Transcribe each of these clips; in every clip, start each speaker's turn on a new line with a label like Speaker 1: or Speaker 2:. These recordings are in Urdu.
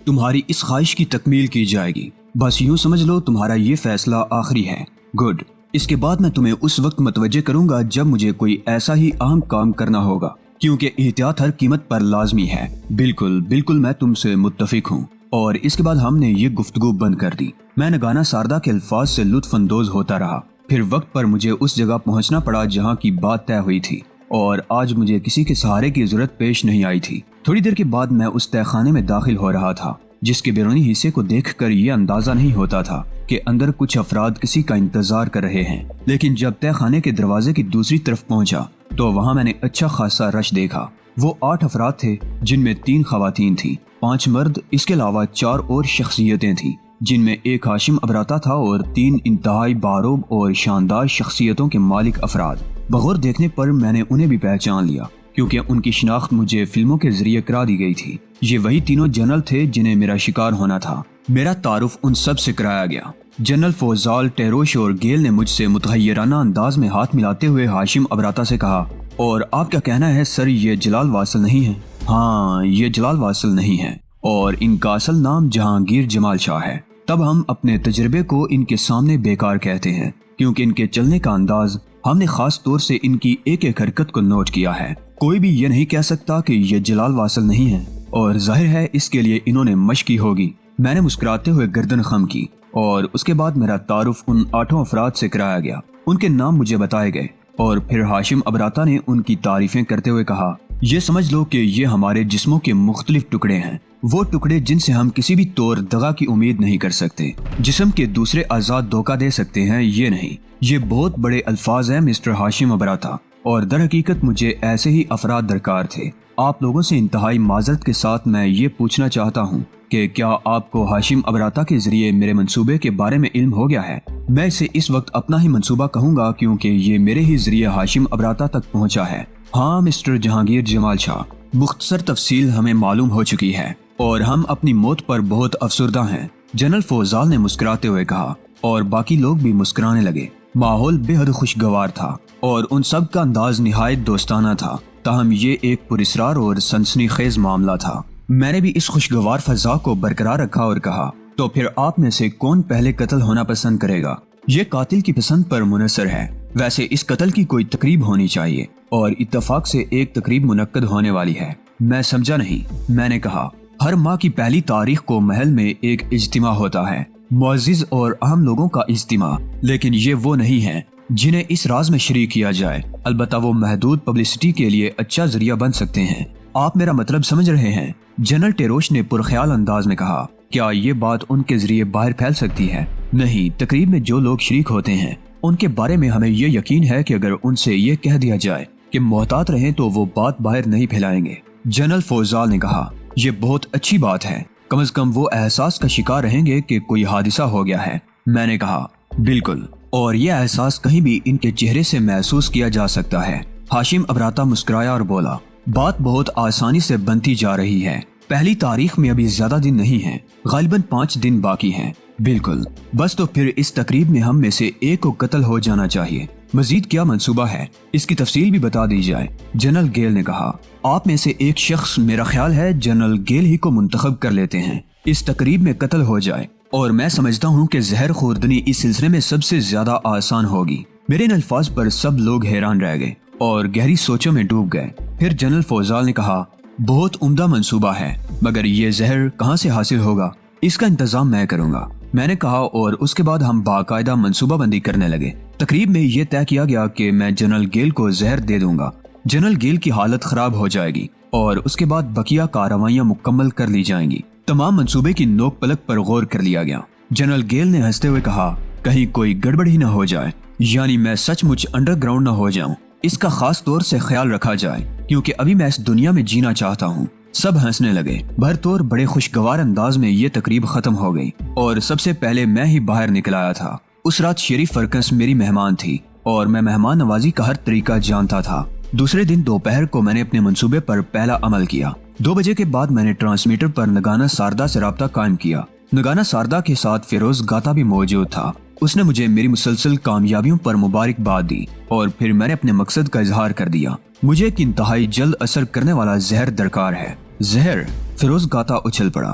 Speaker 1: تمہاری اس خواہش کی تکمیل کی جائے گی۔ بس یوں سمجھ لو تمہارا یہ فیصلہ آخری ہے۔ گڈ۔ اس کے بعد میں تمہیں اس وقت متوجہ کروں گا جب مجھے کوئی ایسا ہی اہم کام کرنا ہوگا، کیونکہ احتیاط ہر قیمت پر لازمی ہے۔ بالکل بالکل، میں تم سے متفق ہوں۔ اور اس کے بعد ہم نے یہ گفتگو بند کر دی۔ میں نگانا ساردا کے الفاظ سے لطف اندوز ہوتا رہا۔ پھر وقت پر مجھے اس جگہ پہنچنا پڑا جہاں کی بات طے ہوئی تھی، اور آج مجھے کسی کے سہارے کی ضرورت پیش نہیں آئی تھی۔ تھوڑی دیر کے بعد میں اس تہہ خانے میں داخل ہو رہا تھا جس کے بیرونی حصے کو دیکھ کر یہ اندازہ نہیں ہوتا تھا کہ اندر کچھ افراد کسی کا انتظار کر رہے ہیں، لیکن جب تہہ خانے کے دروازے کی دوسری طرف پہنچا تو وہاں میں نے اچھا خاصا رش دیکھا۔ وہ 8 افراد تھے جن میں 3 خواتین تھیں، 5 مرد، اس کے علاوہ 4 اور شخصیتیں تھیں جن میں ایک ہاشم ابراتا تھا اور 3 انتہائی باروب اور شاندار شخصیتوں کے مالک افراد۔ بغور دیکھنے پر میں نے انہیں بھی پہچان لیا کیونکہ ان کی شناخت مجھے فلموں کے ذریعے کرا دی گئی تھی۔ یہ وہی تینوں جنرل تھے جنہیں میرا شکار ہونا تھا۔ میرا تعارف ان سب سے کرایا گیا۔ جنرل فوزال، ٹیروش اور گیل نے مجھ سے متحیرانہ انداز میں ہاتھ ملاتے ہوئے ہاشم ابراتا سے کہا، اور آپ کیا کہنا ہے سر، یہ جلال واصل نہیں ہے؟ ہاں، یہ جلال واصل نہیں ہے، اور ان کا اصل نام جہانگیر جمال شاہ ہے۔ تب ہم اپنے تجربے کو ان کے سامنے بیکار کہتے ہیں کیونکہ ان کے چلنے کا انداز، ہم نے خاص طور سے ان کی ایک ایک حرکت کو نوٹ کیا ہے۔ کوئی بھی یہ نہیں کہہ سکتا کہ یہ جلال واصل نہیں ہے، اور ظاہر ہے اس کے لیے انہوں نے مشق کی ہوگی۔ میں نے مسکراتے ہوئے گردن خم کی، اور اس کے بعد میرا تعارف ان 8 افراد سے کرایا گیا۔ ان کے نام مجھے بتائے گئے، اور پھر ہاشم ابراتا نے ان کی تعریفیں کرتے ہوئے کہا، یہ سمجھ لو کہ یہ ہمارے جسموں کے مختلف ٹکڑے ہیں، وہ ٹکڑے جن سے ہم کسی بھی طور دغا کی امید نہیں کر سکتے۔ جسم کے دوسرے اعضاء دھوکہ دے سکتے ہیں، یہ نہیں۔ یہ بہت بڑے الفاظ ہیں مسٹر ہاشم ابراتا، اور در حقیقت مجھے ایسے ہی افراد درکار تھے۔ آپ لوگوں سے انتہائی معذرت کے ساتھ میں یہ پوچھنا چاہتا ہوں کہ کیا آپ کو ہاشم ابراتا کے ذریعے میرے منصوبے کے بارے میں علم ہو گیا ہے؟ میں اسے اس وقت اپنا ہی منصوبہ کہوں گا کیونکہ یہ میرے ہی ذریعے ہاشم ابراتا تک پہنچا ہے۔ ہاں مسٹر جہانگیر جمال شاہ، مختصر تفصیل ہمیں معلوم ہو چکی ہے، اور ہم اپنی موت پر بہت افسردہ ہیں۔ جنرل فوزال نے مسکراتے ہوئے کہا، اور باقی لوگ بھی مسکرانے لگے۔ ماحول بے حد خوشگوار تھا، اور ان سب کا انداز نہایت دوستانہ تھا، تاہم یہ ایک پراسرار اور سنسنی خیز معاملہ تھا۔ میں نے بھی اس خوشگوار فضا کو برقرار رکھا اور کہا، تو پھر آپ میں سے کون پہلے قتل ہونا پسند کرے گا؟ یہ قاتل کی پسند پر منحصر ہے۔ ویسے اس قتل کی کوئی تقریب ہونی چاہیے، اور اتفاق سے ایک تقریب منعقد ہونے والی ہے۔ میں سمجھا نہیں۔ میں نے کہا، ہر ماہ کی پہلی تاریخ کو محل میں ایک اجتماع ہوتا ہے، معزز اور اہم لوگوں کا اجتماع، لیکن یہ وہ نہیں ہیں جنہیں اس راز میں شریک کیا جائے۔ البتہ وہ محدود پبلسٹی کے لیے اچھا ذریعہ بن سکتے ہیں۔ آپ میرا مطلب سمجھ رہے ہیں؟ جنرل ٹیروش نے پرخیال انداز میں کہا، کیا یہ بات ان کے ذریعے باہر پھیل سکتی ہے؟ نہیں، تقریب میں جو لوگ شریک ہوتے ہیں ان کے بارے میں ہمیں یہ یقین ہے کہ اگر ان سے یہ کہہ دیا جائے کہ محتاط رہیں تو وہ بات باہر نہیں پھیلائیں گے۔ جنرل فوزال نے کہا، یہ بہت اچھی بات ہے، کم از کم وہ احساس کا شکار رہیں گے کہ کوئی حادثہ ہو گیا ہے۔ میں نے کہا، بالکل، اور یہ احساس کہیں بھی ان کے چہرے سے محسوس کیا جا سکتا ہے۔ ہاشم ابراتا مسکرایا اور بولا، بات بہت آسانی سے بنتی جا رہی ہے۔ پہلی تاریخ میں ابھی زیادہ دن نہیں ہیں، غالباً 5 دن باقی ہیں۔ بالکل، بس تو پھر اس تقریب میں ہم میں سے ایک کو قتل ہو جانا چاہیے۔ مزید کیا منصوبہ ہے؟ اس کی تفصیل بھی بتا دی جائے۔ جنرل گیل نے کہا، آپ میں سے ایک شخص، میرا خیال ہے جنرل گیل ہی کو منتخب کر لیتے ہیں، اس تقریب میں قتل ہو جائے، اور میں سمجھتا ہوں کہ زہر خوردنی اس سلسلے میں سب سے زیادہ آسان ہوگی۔ میرے ان الفاظ پر سب لوگ حیران رہ گئے اور گہری سوچوں میں ڈوب گئے۔ پھر جنرل فوزال نے کہا، بہت عمدہ منصوبہ ہے، مگر یہ زہر کہاں سے حاصل ہوگا؟ اس کا انتظام میں کروں گا، میں نے کہا، اور اس کے بعد ہم باقاعدہ منصوبہ بندی کرنے لگے۔ تقریب میں یہ طے کیا گیا کہ میں جنرل گیل کو زہر دے دوں گا۔ جنرل گیل کی حالت خراب ہو جائے گی، اور اس کے بعد بقیہ کارروائیاں مکمل کر لی جائیں گی۔ تمام منصوبے کی نوک پلک پر غور کر لیا گیا۔ جنرل گیل نے ہنستے ہوئے کہا، کہیں کوئی گڑبڑ ہی نہ ہو جائے، یعنی میں سچ مچ انڈر گراؤنڈ نہ ہو جاؤں۔ اس کا خاص طور سے خیال رکھا جائے کیونکہ ابھی میں اس دنیا میں جینا چاہتا ہوں۔ سب ہنسنے لگے۔ بھرطور بڑے خوشگوار انداز میں یہ تقریب ختم ہو گئی، اور سب سے پہلے میں ہی باہر نکل آیا تھا۔ اس رات شیری فرکس میری مہمان تھی، اور میں مہمان نوازی کا ہر طریقہ جانتا تھا۔ دوسرے دن دوپہر کو میں نے اپنے منصوبے پر پہلا عمل کیا۔ 2 بجے کے بعد میں نے ٹرانسمیٹر پر نگانا ساردا سے رابطہ قائم کیا۔ نگانا ساردا کے ساتھ فیروز گاتا بھی موجود تھا۔ اس نے مجھے میری مسلسل کامیابیوں پر مبارکباد دی، اور پھر میں نے اپنے مقصد کا اظہار کر دیا۔ مجھے ایک انتہائی جلد اثر کرنے والا زہر درکار ہے۔ زہر؟ فیروز گاتا اچھل پڑا۔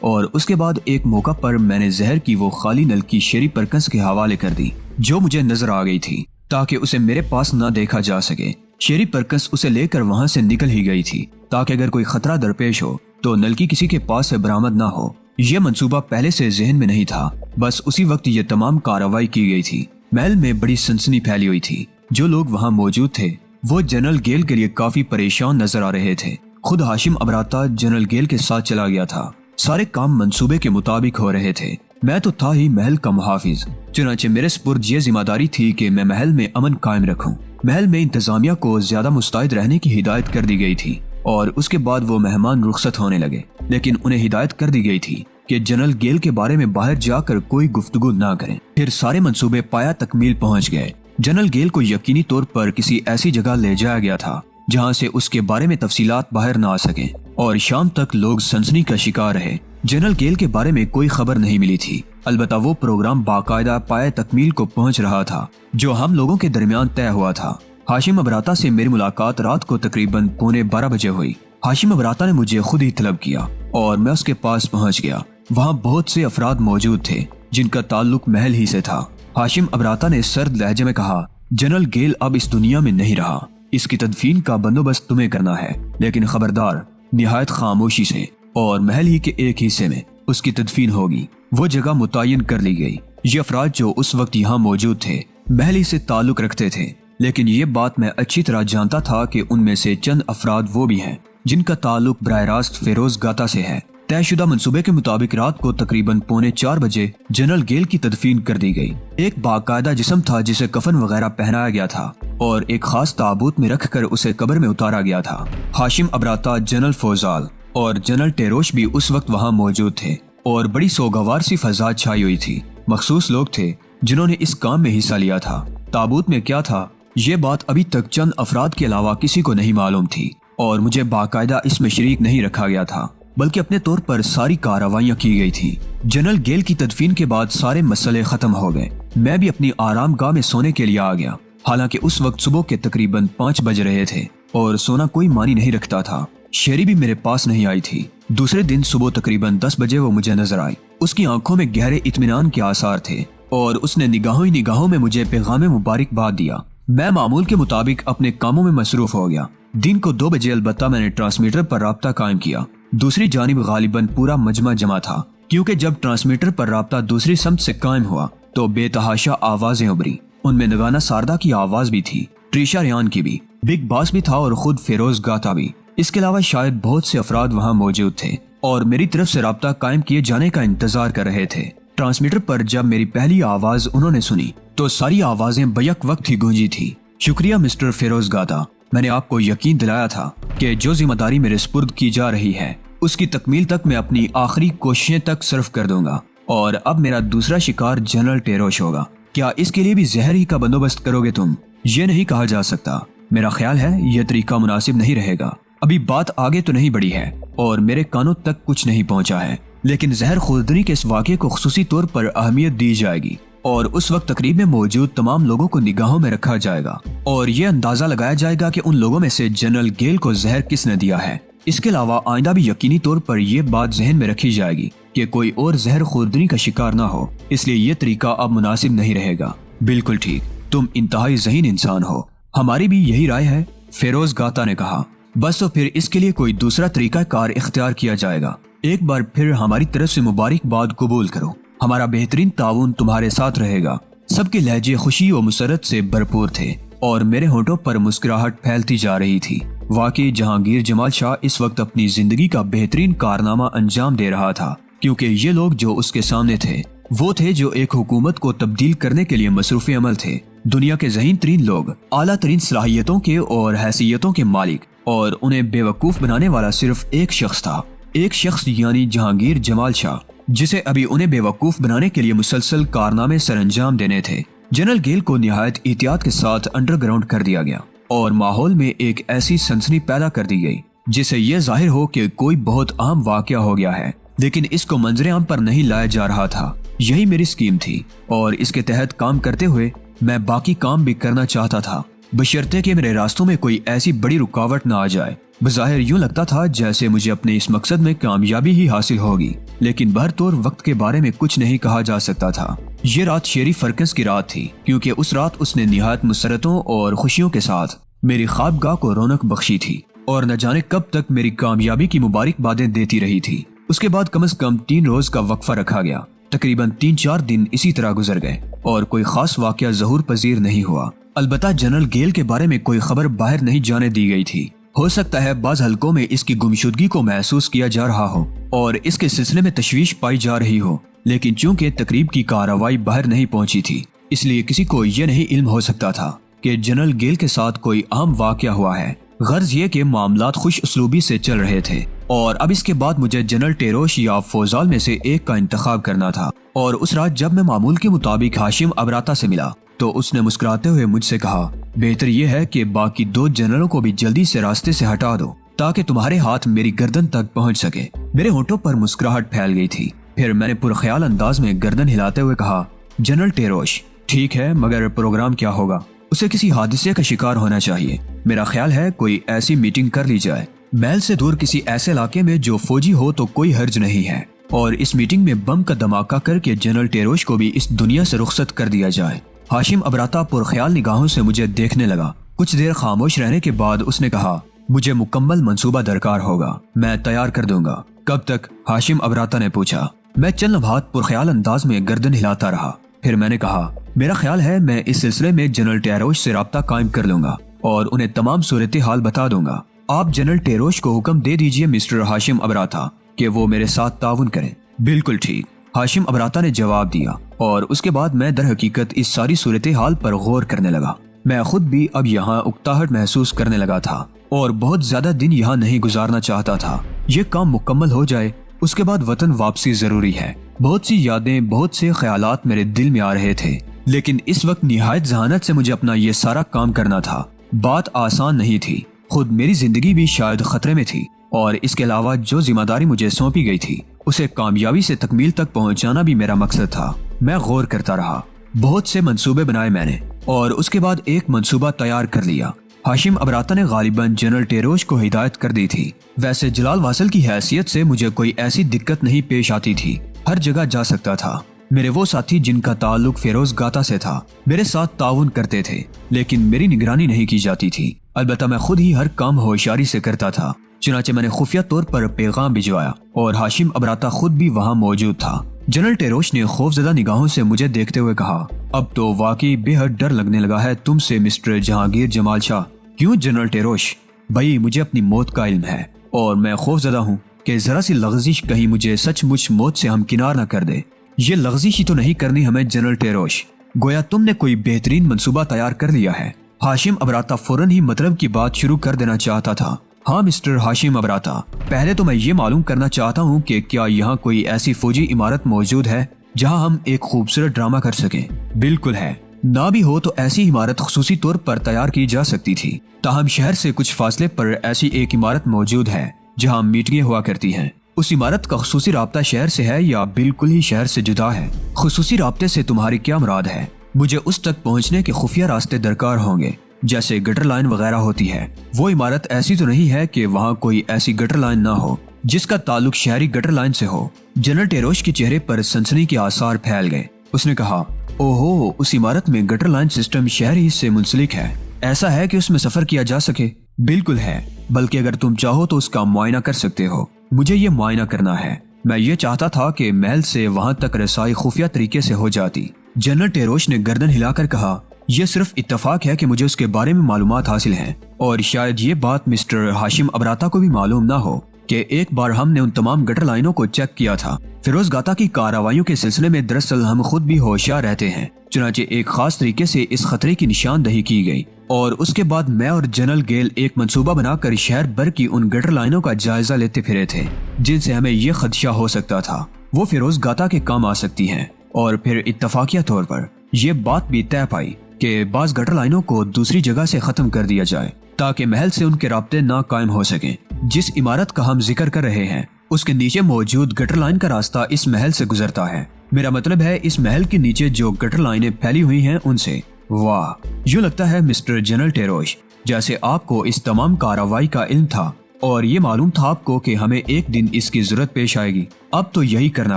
Speaker 1: اور اس کے بعد ایک موقع پر میں نے زہر کی وہ خالی نل کی شیری پرکنس کے حوالے کر دی جو مجھے نظر آ گئی تھی تاکہ اسے میرے پاس نہ دیکھا جا سکے۔ شیری پرکنس اسے لے کر وہاں سے نکل ہی گئی تھی تاکہ اگر کوئی خطرہ درپیش ہو تو نلکی کسی کے پاس سے برآمد نہ ہو۔ یہ منصوبہ پہلے سے ذہن میں نہیں تھا، بس اسی وقت یہ تمام کارروائی کی گئی تھی۔ محل میں بڑی سنسنی پھیلی ہوئی تھی۔ جو لوگ وہاں موجود تھے وہ جنرل گیل کے لیے کافی پریشان نظر آ رہے تھے۔ خود ہاشم ابراتا جنرل گیل کے ساتھ چلا گیا تھا۔ سارے کام منصوبے کے مطابق ہو رہے تھے۔ میں تو تھا ہی محل کا محافظ، چنانچہ میرے سپرد یہ ذمہ داری تھی کہ میں محل میں امن قائم رکھوں۔ محل میں انتظامیہ کو زیادہ مستعد رہنے کی ہدایت کر دی گئی تھی اور اس کے بعد وہ مہمان رخصت ہونے لگے، لیکن انہیں ہدایت کر دی گئی تھی کہ جنرل گیل کے بارے میں باہر جا کر کوئی گفتگو نہ کریں۔ پھر سارے منصوبے پایا تکمیل پہنچ گئے۔ جنرل گیل کو یقینی طور پر کسی ایسی جگہ لے جایا گیا تھا جہاں سے اس کے بارے میں تفصیلات باہر نہ آ سکیں، اور شام تک لوگ سنسنی کا شکار رہے۔ جنرل گیل کے بارے میں کوئی خبر نہیں ملی تھی، البتہ وہ پروگرام باقاعدہ پائے تکمیل کو پہنچ رہا تھا جو ہم لوگوں کے درمیان طے ہوا تھا۔ ہاشم ابراتا سے میری ملاقات رات کو تقریباً 11:15 بجے ہوئی۔ ہاشم ابراتا نے مجھے خود ہی طلب کیا اور میں اس کے پاس پہنچ گیا۔ وہاں بہت سے افراد موجود تھے جن کا تعلق محل ہی سے تھا۔ ہاشم ابراتا نے سرد لہجے میں کہا، جنرل گیل اب اس دنیا میں نہیں رہا، اس کی تدفین کا بندوبست تمہیں کرنا ہے، لیکن خبردار، نہایت خاموشی سے، اور محل ہی کے ایک حصے میں اس کی تدفین ہوگی۔ وہ جگہ متعین کر لی گئی۔ یہ افراد جو اس وقت یہاں موجود تھے محل ہی سے تعلق رکھتے تھے، لیکن یہ بات میں اچھی طرح جانتا تھا کہ ان میں سے چند افراد وہ بھی ہیں جن کا تعلق براہ راست فیروز گاتا سے ہے۔ طے شدہ منصوبے کے مطابق رات کو تقریباً 3:45 بجے جنرل گیل کی تدفین کر دی گئی۔ ایک باقاعدہ جسم تھا جسے کفن وغیرہ پہنایا گیا تھا اور ایک خاص تابوت میں رکھ کر اسے قبر میں اتارا گیا تھا۔ ہاشم ابراتا، جنرل فوزال اور جنرل ٹیروش بھی اس وقت وہاں موجود تھے اور بڑی سوگوار سی فضا چھائی ہوئی تھی۔ مخصوص لوگ تھے جنہوں نے اس کام میں حصہ لیا تھا۔ تابوت میں کیا تھا یہ بات ابھی تک چند افراد کے علاوہ کسی کو نہیں معلوم تھی اور مجھے باقاعدہ اس میں شریک نہیں رکھا گیا تھا، بلکہ اپنے طور پر ساری کارروائیاں کی گئی تھی۔ جنرل گیل کی تدفین کے بعد سارے مسئلے ختم ہو گئے۔ میں بھی اپنی آرام گاہ میں سونے کے لیے آ گیا، حالانکہ اس وقت صبح کے تقریباً 5 بج رہے تھے اور سونا کوئی معنی نہیں رکھتا تھا۔ شیری بھی میرے پاس نہیں آئی تھی۔ دوسرے دن صبح تقریباً 10 بجے وہ مجھے نظر آئی۔ اس کی آنکھوں میں گہرے اطمینان کے آثار تھے اور اس نے نگاہوں ہی نگاہوں میں مجھے پیغام مبارکباد دیا۔ میں معمول کے مطابق اپنے کاموں میں مصروف ہو گیا۔ دن کو 2 بجے البتہ میں نے ٹرانسمیٹر پر رابطہ قائم کیا۔ دوسری جانب غالباً پورا مجمع جمع تھا، کیونکہ جب ٹرانسمیٹر پر رابطہ دوسری سمت سے قائم ہوا تو بے تحاشا آوازیں ابھری۔ ان میں نگانا ساردہ کی آواز بھی تھی، ٹریشا ریان کی بھی، بگ باس بھی تھا اور خود فیروز گاتا بھی۔ اس کے علاوہ شاید بہت سے افراد وہاں موجود تھے اور میری طرف سے رابطہ قائم کیے جانے کا انتظار کر رہے تھے۔ ٹرانسمیٹر پر جب میری پہلی آواز انہوں نے سنی تو ساری آوازیں بیک وقت ہی گونجی تھی۔ شکریہ مسٹر فیروز گاتا، میں نے آپ کو یقین دلایا تھا کہ جو ذمہ داری میرے سپرد کی جا رہی ہے اس کی تکمیل تک میں اپنی آخری کوششیں تک صرف کر دوں گا، اور اب میرا دوسرا شکار جنرل ٹیروش ہوگا۔ کیا اس کے لیے بھی زہر ہی کا بندوبست کرو گے تم؟ یہ نہیں کہا جا سکتا۔ میرا خیال ہے یہ طریقہ مناسب نہیں رہے گا۔ ابھی بات آگے تو نہیں بڑھی ہے اور میرے کانوں تک کچھ نہیں پہنچا ہے، لیکن زہر خوردنی کے اس واقعے کو خصوصی طور پر اہمیت دی جائے گی اور اس وقت تقریب میں موجود تمام لوگوں کو نگاہوں میں رکھا جائے گا اور یہ اندازہ لگایا جائے گا کہ ان لوگوں میں سے جنرل گیل کو زہر کس نے دیا ہے۔ اس کے علاوہ آئندہ بھی یقینی طور پر یہ بات ذہن میں رکھی جائے گی کہ کوئی اور زہر خوردنی کا شکار نہ ہو، اس لیے یہ طریقہ اب مناسب نہیں رہے گا۔ بالکل ٹھیک، تم انتہائی ذہین انسان ہو، ہماری بھی یہی رائے ہے، فیروز گاتا نے کہا۔ بس تو پھر اس کے لیے کوئی دوسرا طریقہ کار اختیار کیا جائے گا۔ ایک بار پھر ہماری طرف سے مبارکباد قبول کرو، ہمارا بہترین تعاون تمہارے ساتھ رہے گا۔ سب کے لہجے خوشی و مسرت سے بھرپور تھے اور میرے ہونٹوں پر مسکراہٹ پھیلتی جا رہی تھی۔ واقعی جہانگیر جمال شاہ اس وقت اپنی زندگی کا بہترین کارنامہ انجام دے رہا تھا، کیونکہ یہ لوگ جو اس کے سامنے تھے وہ تھے جو ایک حکومت کو تبدیل کرنے کے لیے مصروف عمل تھے۔ دنیا کے ذہین ترین لوگ، اعلیٰ ترین صلاحیتوں کے اور حیثیتوں کے مالک، اور انہیں بے وقوف بنانے والا صرف ایک شخص تھا، ایک شخص یعنی جہانگیر جمال شاہ، جسے ابھی انہیں بے وقوف بنانے کے لیے مسلسل کارنامے سر انجام دینے تھے۔ جنرل گیل کو نہایت احتیاط کے ساتھ انڈر گراؤنڈ کر دیا گیا اور ماحول میں ایک ایسی سنسنی پیدا کر دی گئی جسے یہ ظاہر ہو کہ کوئی بہت اہم واقعہ ہو گیا ہے، لیکن اس کو منظر عام پر نہیں لایا جا رہا تھا۔ یہی میری اسکیم تھی اور اس کے تحت کام کرتے ہوئے میں باقی کام بھی کرنا چاہتا تھا، بشرطے کہ میرے راستوں میں کوئی ایسی بڑی رکاوٹ نہ آ جائے بظاہر یوں لگتا تھا جیسے مجھے اپنے اس مقصد میں کامیابی ہی حاصل ہوگی، لیکن بہرطور وقت کے بارے میں کچھ نہیں کہا جا سکتا تھا۔ یہ رات شیری فرکس کی رات تھی، کیونکہ اس رات اس نے نہایت مسرتوں اور خوشیوں کے ساتھ میری خوابگاہ کو رونق بخشی تھی، اور نہ جانے کب تک میری کامیابی کی مبارکبادیں دیتی رہی تھی۔ اس کے بعد کم از کم 3 روز کا وقفہ رکھا گیا۔ تقریباً 3-4 دن اسی طرح گزر گئے اور کوئی خاص واقعہ ظہور پذیر نہیں ہوا۔ البتہ جنرل گیل کے بارے میں کوئی خبر باہر نہیں جانے دی گئی تھی۔ ہو سکتا ہے بعض حلقوں میں اس کی گمشدگی کو محسوس کیا جا رہا ہو اور اس کے سلسلے میں تشویش پائی جا رہی ہو، لیکن چونکہ تقریب کی کارروائی باہر نہیں پہنچی تھی، اس لیے کسی کو یہ نہیں علم ہو سکتا تھا کہ جنرل گیل کے ساتھ کوئی اہم واقعہ ہوا ہے۔ غرض یہ کہ معاملات خوش اسلوبی سے چل رہے تھے، اور اب اس کے بعد مجھے جنرل ٹیروش یا فوزال میں سے ایک کا انتخاب کرنا تھا۔ اور اس رات جب میں معمول کے مطابق ہاشم ابراتا سے ملا تو اس نے مسکراتے ہوئے مجھ سے کہا، بہتر یہ ہے کہ باقی 2 جنرلوں کو بھی جلدی سے راستے سے ہٹا دو تاکہ تمہارے ہاتھ میری گردن تک پہنچ سکے۔ میرے ہونٹوں پر مسکراہٹ پھیل گئی تھی۔ پھر میں نے پرخیال انداز میں گردن ہلاتے ہوئے کہا، جنرل ٹیروش، ٹھیک ہے، مگر پروگرام کیا ہوگا؟ اسے کسی حادثے کا شکار ہونا چاہیے۔ میرا خیال ہے کوئی ایسی میٹنگ کر لی جائے محل سے دور کسی ایسے علاقے میں جو فوجی ہو تو کوئی حرج نہیں ہے، اور اس میٹنگ میں بم کا دھماکہ کر کے جنرل ٹیروش کو بھی اس دنیا سے رخصت کر دیا جائے۔ ہاشم ابراتا پرخیال نگاہوں سے مجھے دیکھنے لگا۔ کچھ دیر خاموش رہنے کے بعد اس نے کہا، مجھے مکمل منصوبہ درکار ہوگا، میں تیار کر دوں گا۔ کب تک؟ ہاشم ابراتا نے پوچھا۔ میں چند لمحات پرخیال انداز میں گردن ہلاتا رہا۔ پھر میں نے کہا، میرا خیال ہے میں اس سلسلے میں جنرل ٹیروش سے رابطہ قائم کر لوں گا اور انہیں تمام صورتحال بتا دوں گا۔ آپ جنرل ٹیروش کو حکم دے دیجئے مسٹر ہاشم ابراتا کہ وہ میرے ساتھ تعاون کریں۔ بالکل ٹھیک، ہاشم ابراتا نے جواب دیا، اور اس کے بعد میں در حقیقت اس ساری صورتحال پر غور کرنے لگا۔ میں خود بھی اب یہاں اکتاہٹ محسوس کرنے لگا تھا اور بہت زیادہ دن یہاں نہیں گزارنا چاہتا تھا۔ یہ کام مکمل ہو جائے اس کے بعد وطن واپسی ضروری ہے۔ بہت سی یادیں، بہت سے خیالات میرے دل میں آ رہے تھے، لیکن اس وقت نہایت ذہانت سے مجھے اپنا یہ سارا کام کرنا تھا۔ بات آسان نہیں تھی، خود میری زندگی بھی شاید خطرے میں تھی، اور اس کے علاوہ جو ذمہ داری مجھے سونپی گئی تھی اسے کامیابی سے تکمیل تک پہنچانا بھی میرا مقصد تھا۔ میں غور کرتا رہا، بہت سے منصوبے بنائے میں نے، اور اس کے بعد ایک منصوبہ تیار کر لیا۔ ہاشم ابراتا نے غالباً جنرل ٹیروش کو ہدایت کر دی تھی۔ ویسے جلال واصل کی حیثیت سے مجھے کوئی ایسی دقت نہیں پیش آتی تھی، ہر جگہ جا سکتا تھا۔ میرے وہ ساتھی جن کا تعلق فیروز گاتا سے تھا میرے ساتھ تعاون کرتے تھے، لیکن میری نگرانی نہیں کی جاتی تھی۔ البتہ میں خود ہی ہر کام ہوشیاری سے کرتا تھا۔ چنانچہ میں نے خفیہ طور پر پیغام بھجوایا اور ہاشم ابراتا خود بھی وہاں موجود تھا۔ جنرل ٹیروش نے خوفزدہ نگاہوں سے مجھے دیکھتے ہوئے کہا، اب تو واقعی بے حد ڈر لگنے لگا ہے تم سے مسٹر جہانگیر جمال شاہ۔ کیوں جنرل ٹیروش؟ بھائی مجھے اپنی موت کا علم ہے، اور میں خوفزدہ ہوں کہ ذرا سی لغزش کہیں مجھے سچ مچ موت سے ہمکنار نہ کر دے۔ یہ لغزش ہی تو نہیں کرنی ہمیں جنرل ٹیروش، گویا تم نے کوئی بہترین منصوبہ تیار کر لیا ہے۔ ہاشم ابراتا فوراً ہی مطلب کی بات شروع کر دینا چاہتا تھا۔ ہاں مسٹر ہاشم ابراتا، پہلے تو میں یہ معلوم کرنا چاہتا ہوں کہ کیا یہاں کوئی ایسی فوجی عمارت موجود ہے جہاں ہم ایک خوبصورت ڈرامہ کر سکیں؟ بالکل ہے، نہ بھی ہو تو ایسی عمارت خصوصی طور پر تیار کی جا سکتی تھی۔ تاہم شہر سے کچھ فاصلے پر ایسی ایک عمارت موجود ہے جہاں میٹنگیں ہوا کرتی ہیں۔ اس عمارت کا خصوصی رابطہ شہر سے ہے یا بالکل ہی شہر سے جدا ہے؟ خصوصی رابطے سے تمہاری کیا مراد ہے؟ مجھے اس تک پہنچنے کے خفیہ راستے درکار ہوں گے، جیسے گٹر لائن وغیرہ ہوتی ہے۔ وہ عمارت ایسی تو نہیں ہے کہ وہاں کوئی ایسی گٹر لائن نہ ہو جس کا تعلق شہری گٹر لائن سے ہو؟ جنرل ٹیروش کے چہرے پر سنسنی کے آثار پھیل گئے۔ اس نے کہا، اوہو، اس عمارت میں گٹر لائن سسٹم شہری سے منسلک ہے؟ ایسا ہے کہ اس میں سفر کیا جا سکے؟ بالکل ہے، بلکہ اگر تم چاہو تو اس کا معائنہ کر سکتے ہو۔ مجھے یہ معائنہ کرنا ہے۔ میں یہ چاہتا تھا کہ محل سے وہاں تک رسائی خفیہ طریقے سے ہو جاتی۔ جنرل ٹیروش نے گردن ہلا کر کہا، یہ صرف اتفاق ہے کہ مجھے اس کے بارے میں معلومات حاصل ہیں، اور شاید یہ بات مسٹر ہاشم ابراتا کو بھی معلوم نہ ہو کہ ایک بار ہم نے ان تمام گٹر لائنوں کو چیک کیا تھا۔ فیروز گاتا کی کارروائیوں کے سلسلے میں دراصل ہم خود بھی ہوشیار رہتے ہیں، چنانچہ ایک خاص طریقے سے اس خطرے کی نشاندہی کی گئی، اور اس کے بعد میں اور جنرل گیل ایک منصوبہ بنا کر شہر بھر کی ان گٹر لائنوں کا جائزہ لیتے پھرے تھے جن سے ہمیں یہ خدشہ ہو سکتا تھا وہ فیروز گاتا کے کام آ سکتی ہیں۔ اور پھر اتفاقیہ طور پر یہ بات بھی طے پائی کہ بعض گٹر لائنوں کو دوسری جگہ سے ختم کر دیا جائے تاکہ محل سے ان کے رابطے نہ قائم ہو سکیں۔ جس عمارت کا ہم ذکر کر رہے ہیں اس کے نیچے موجود گٹر لائن کا راستہ اس محل سے گزرتا ہے۔ میرا مطلب ہے اس محل کے نیچے جو گٹر لائنیں پھیلی ہوئی ہیں ان سے۔ واہ، یوں لگتا ہے مسٹر جنرل ٹیروش جیسے آپ کو اس تمام کارروائی کا علم تھا۔ اور یہ معلوم تھا آپ کو کہ ہمیں ایک دن اس کی ضرورت پیش آئے گی. اب تو یہی کرنا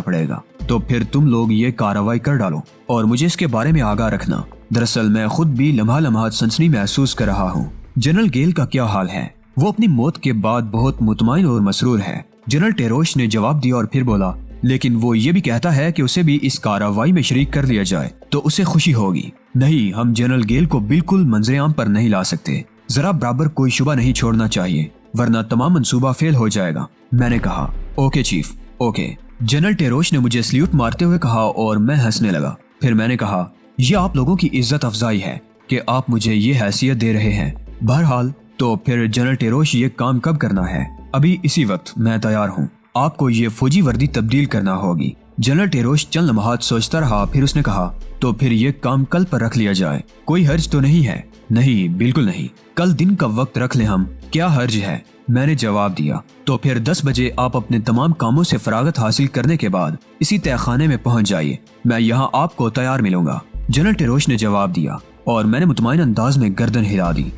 Speaker 1: پڑے گا. تو پھر تم لوگ یہ کارروائی کر ڈالو اور مجھے اس کے بارے میں آگاہ رکھنا. دراصل میں خود بھی لمحہ لمحہ سنسنی محسوس کر رہا ہوں. جنرل گیل کا کیا حال ہے؟ وہ اپنی موت کے بعد بہت مطمئن اور مسرور ہے. جنرل ٹیروش نے جواب دیا اور پھر بولا لیکن وہ یہ بھی کہتا ہے کہ اسے بھی اس کارروائی میں شریک کر لیا جائے تو اسے خوشی ہوگی. نہیں، ہم جنرل گیل کو بالکل منظر عام پر نہیں لا سکتے. ذرا برابر کوئی شبہ نہیں چھوڑنا چاہیے ورنہ تمام منصوبہ فیل ہو جائے گا. میں نے کہا اوکے چیف اوکے. جنرل ٹیروش نے مجھے سلیوٹ مارتے ہوئے کہا اور میں ہنسنے لگا. پھر میں نے کہا یہ آپ لوگوں کی عزت افزائی ہے کہ آپ مجھے یہ حیثیت دے رہے ہیں. بہرحال تو پھر جنرل ٹیروش یہ کام کب کرنا ہے؟ ابھی اسی وقت میں تیار ہوں. آپ کو یہ فوجی وردی تبدیل کرنا ہوگی. جنرل ٹیروش چند لمحات سوچتا رہا، پھر اس نے کہا تو پھر یہ کام کل پر رکھ لیا جائے. کوئی حرج تو نہیں ہے؟ نہیں بالکل نہیں. کل دن کا وقت رکھ لیں ہم. کیا حرج ہے؟ میں نے جواب دیا. تو پھر 10 بجے آپ اپنے تمام کاموں سے فراغت حاصل کرنے کے بعد اسی تہہ خانے میں پہنچ جائیے. میں یہاں آپ کو تیار ملوں گا. جنرل ٹیروش نے جواب دیا اور میں نے مطمئن انداز میں گردن ہلا دی.